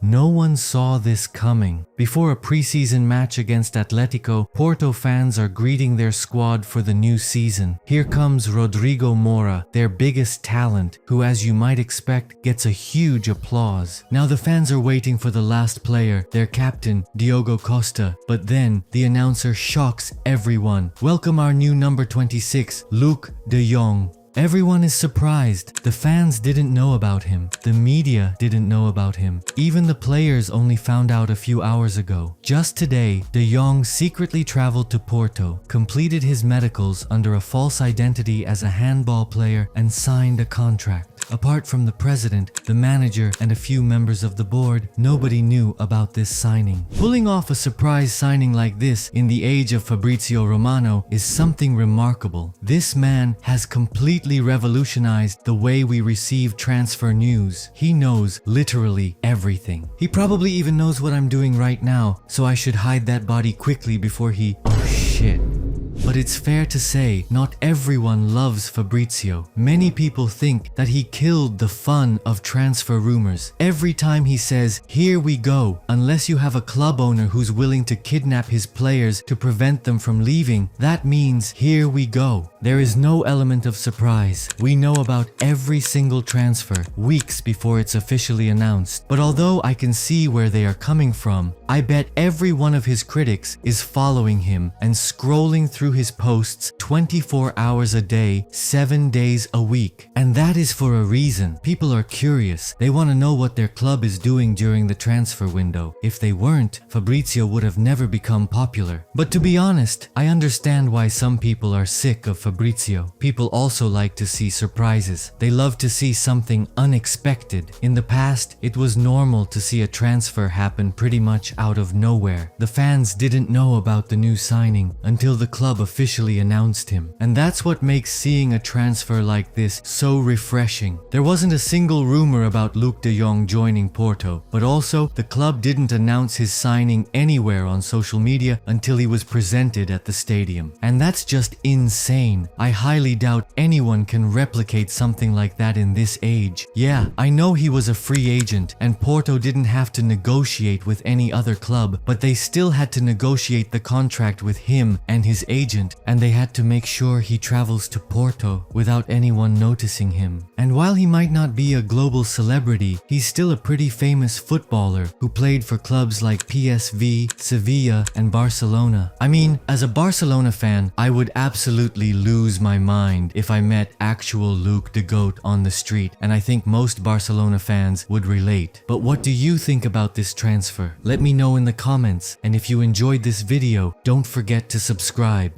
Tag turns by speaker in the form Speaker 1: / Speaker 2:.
Speaker 1: No one saw this coming. Before a preseason match against Atletico, Porto fans are greeting their squad for the new season. Here comes Rodrigo Moura, their biggest talent, who, as you might expect, gets a huge applause. Now the fans are waiting for the last player, their captain, Diogo Costa, but then the announcer shocks everyone. Welcome our new number 26, Luuk de Jong. Everyone is surprised. The fans didn't know about him. The media didn't know about him. Even the players only found out a few hours ago. Just today, De Jong secretly traveled to Porto, completed his medicals under a false identity as a handball player, and signed a contract. Apart from the president, the manager, and a few members of the board, nobody knew about this signing. Pulling off a surprise signing like this in the age of Fabrizio Romano is something remarkable. This man has completely revolutionized the way we receive transfer news. He knows literally everything. He probably even knows what I'm doing right now, so I should hide that body quickly before he... Oh shit. But it's fair to say, not everyone loves Fabrizio. Many people think that he killed the fun of transfer rumors. Every time he says, "Here we go," unless you have a club owner who's willing to kidnap his players to prevent them from leaving, that means "here we go." There is no element of surprise. We know about every single transfer weeks before it's officially announced. But although I can see where they are coming from, I bet every one of his critics is following him and scrolling through his posts 24 hours a day, 7 days a week. And that is for a reason. People are curious. They want to know what their club is doing during the transfer window. If they weren't, Fabrizio would have never become popular. But to be honest, I understand why some people are sick of Fabrizio. People also like to see surprises. They love to see something unexpected. In the past, it was normal to see a transfer happen pretty much out of nowhere. The fans didn't know about the new signing until the club officially announced him. And that's what makes seeing a transfer like this so refreshing. There wasn't a single rumor about Luuk de Jong joining Porto, but also the club didn't announce his signing anywhere on social media until he was presented at the stadium. And that's just insane. I highly doubt anyone can replicate something like that in this age. Yeah, I know he was a free agent and Porto didn't have to negotiate with any other club, but they still had to negotiate the contract with him and his agent, and they had to make sure he travels to Porto without anyone noticing him. And while he might not be a global celebrity, he's still a pretty famous footballer who played for clubs like PSV, Sevilla, and Barcelona. I mean, as a Barcelona fan, I would absolutely lose my mind if I met actual Luuk de Goat on the street, and I think most Barcelona fans would relate. But what do you think about this transfer? Let me know in the comments, and if you enjoyed this video, don't forget to subscribe.